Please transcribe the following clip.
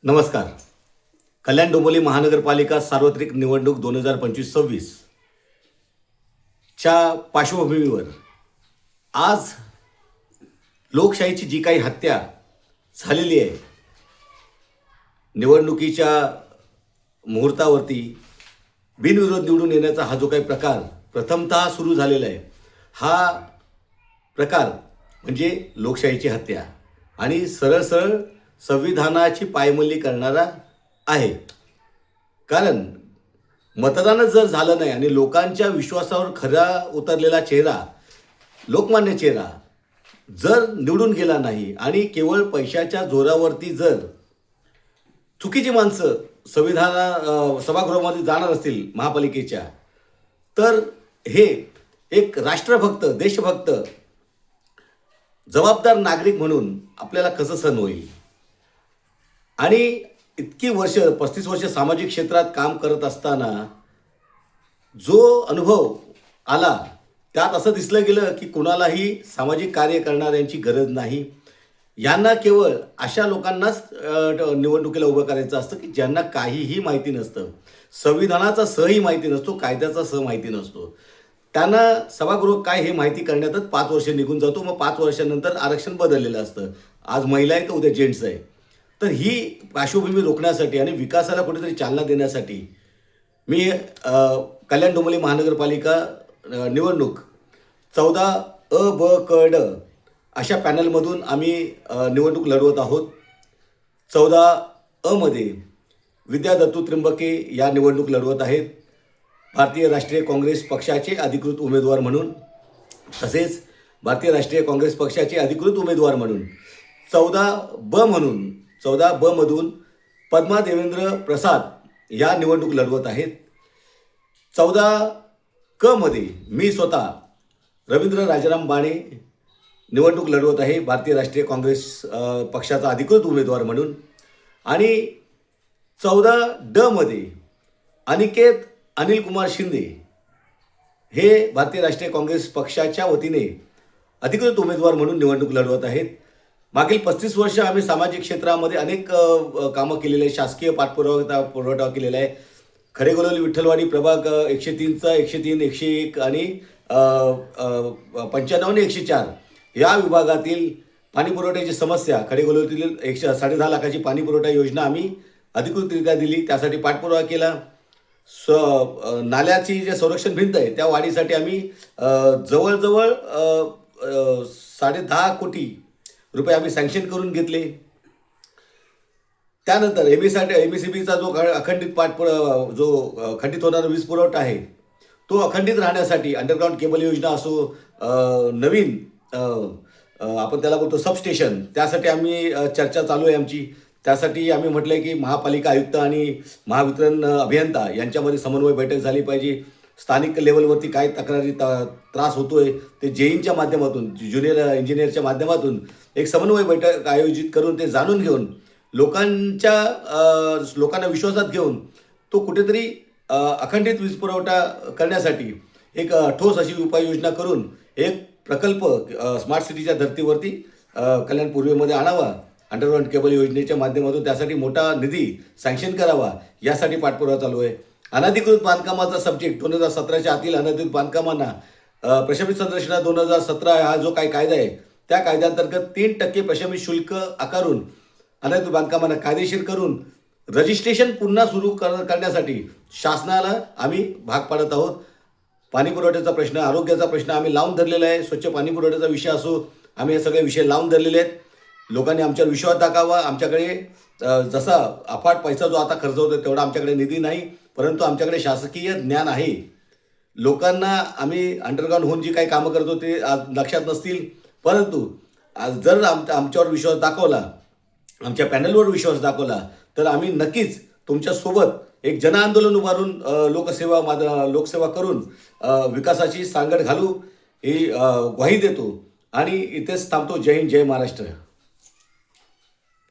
नमस्कार. कल्याण डोंबिवली महानगरपालिका सार्वत्रिक निवडणूक 2025-26 च्या पार्श्वभूमीवर आज लोकशाहीची जी काही हत्या झालेली आहे, निवडणुकीच्या मुहूर्तावरती बिनविरोध निवडून येण्याचा हा जो काही प्रकार प्रथमतः सुरू झालेला आहे, हा प्रकार म्हणजे लोकशाहीची हत्या आणि सरळ सरळ संविधानाची पायमल्ली करणारा आहे. कारण मतदानच जर झालं नाही आणि लोकांच्या विश्वासावर खरा उतरलेला चेहरा, लोकमान्य चेहरा जर निवडून गेला नाही आणि केवळ पैशाच्या जोरावरती जर चुकीची माणसं सभागृहामध्ये जाणार असतील महापालिकेच्या, तर हे एक राष्ट्रभक्त, देशभक्त, जबाबदार नागरिक म्हणून आपल्याला कसं सहन होईल? आणि इतकी वर्ष 35 वर्ष सामाजिक क्षेत्रात काम करत असताना जो अनुभव आला, त्यात असं दिसलं गेलं की कुणालाही सामाजिक कार्य करणाऱ्यांची गरज नाही. यांना केवळ अशा लोकांनाच निवडणुकीला उभं करायचं असतं की ज्यांना काहीही माहिती नसतं, संविधानाचा सहही माहिती नसतो, कायद्याचा सह माहिती नसतो. त्यांना सभागृह काय हे माहिती करण्यातच 5 वर्ष निघून जातो. मग 5 वर्षानंतर आरक्षण बदललेलं असतं. आज महिला आहे तर उद्या जेंट्स आहे. तर ही पार्श्वभूमी रोखण्यासाठी आणि विकासाला कुठेतरी चालना देण्यासाठी मी कल्याण डोंबिवली महानगरपालिका निवडणूक 14 अ ब क ड अशा पॅनलमधून आम्ही निवडणूक लढवत आहोत. 14 अ मध्ये विद्या दत्तू त्र्यंबके या निवडणूक लढवत आहेत भारतीय राष्ट्रीय काँग्रेस पक्षाचे अधिकृत उमेदवार म्हणून. तसेच भारतीय राष्ट्रीय काँग्रेस पक्षाचे अधिकृत उमेदवार म्हणून 14 ब मधून पद्मा देवेंद्र प्रसाद या निवडणूक लढवत आहेत. 14 क मध्ये मी स्वतः रवींद्र राजाराम बाणे निवडणूक लढवत आहे भारतीय राष्ट्रीय काँग्रेस पक्षाचा अधिकृत उमेदवार म्हणून. आणि 14 ड मध्ये अनिकेत अनिल कुमार शिंदे हे भारतीय राष्ट्रीय काँग्रेस पक्षाच्या वतीने अधिकृत उमेदवार म्हणून निवडणूक लढवत आहेत. मागील 35 वर्ष आम्ही सामाजिक क्षेत्रामध्ये अनेक कामं केलेले आहे, शासकीय पुरवठा केलेला आहे. खडेगोलवली विठ्ठलवाडी प्रभाग 103चा 103, 101 आणि 95 आणि 104 या विभागातील पाणीपुरवठ्याची समस्या, खडेगोलवलीतील 10.5 लाखाची पाणीपुरवठा योजना आम्ही अधिकृतरित्या दिली, त्यासाठी पाठपुरावा केला. नाल्याची जे संरक्षण भिंत आहे त्या वाढीसाठी आम्ही जवळजवळ 10.5 कोटी रुपये आम्ही सँक्शन करून घेतले. त्यानंतर MSCBचा जो अखंडित खंडित होणारा वीज पुरवठा आहे तो अखंडित राहण्यासाठी अंडरग्राऊंड केबल योजना असो, नवीन आपण त्याला बोलतो सबस्टेशन, त्यासाठी आम्ही चर्चा चालू आहे आमची. त्यासाठी आम्ही म्हटलं आहे की महापालिका आयुक्त आणि महावितरण अभियंता यांच्यामध्ये समन्वय बैठक झाली पाहिजे. स्थानिक लेवलवरती काय तक्रारी त्रास होतोय ते जेईंच्या माध्यमातून, ज्युनियर इंजिनियरच्या माध्यमातून एक समन्वय बैठक आयोजित करून ते जाणून घेऊन लोकांना विश्वासात घेऊन तो कुठेतरी अखंडित वीज पुरवठा करण्यासाठी एक ठोस अशी उपाययोजना करून एक प्रकल्प स्मार्ट सिटीच्या धर्तीवरती कल्याण पूर्वेमध्ये आणावा. अंडरग्राऊंड केबल योजनेच्या माध्यमातून त्यासाठी मोठा निधी सँक्शन करावा, यासाठी पाठपुरावा चालू आहे. अनधिकृत बांधकामाचा सब्जेक्ट 2017च्या आतील अनधिकृत बांधकामांना प्रशमित संरचना 2017 हा जो काही कायदा आहे त्या कायद्याअंतर्गत 3% प्रशमित शुल्क आकारून अनधिकृत बांधकामांना कायदेशीर करून रजिस्ट्रेशन पुन्हा सुरू करण्यासाठी शासनाला आम्ही भाग पाडत आहोत. पाणीपुरवठ्याचा प्रश्न, आरोग्याचा प्रश्न आम्ही लावून धरलेला आहे. स्वच्छ पाणीपुरवठ्याचा विषय असो, आम्ही हे सगळे विषय लावून धरलेले आहेत. लोकांनी आमच्यावर विश्वास दाखवावा. आमच्याकडे जसा अफाट पैसा जो आता खर्च होतो तेवढा आमच्याकडे निधी नाही, परंतु आमच्याकडे शासकीय ज्ञान आहे. लोकांना आम्ही अंडरग्राऊंड होऊन जी काही कामं करतो ते आज लक्षात नसतील, परंतु आज जर आमच्यावर विश्वास दाखवला, आमच्या पॅनलवर विश्वास दाखवला, तर आम्ही नक्कीच तुमच्यासोबत एक जनआंदोलन उभारून लोकसेवा करून विकासाची सांगड घालू ही ग्वाही देतो आणि इथेच थांबतो. जय हिंद, जय महाराष्ट्र.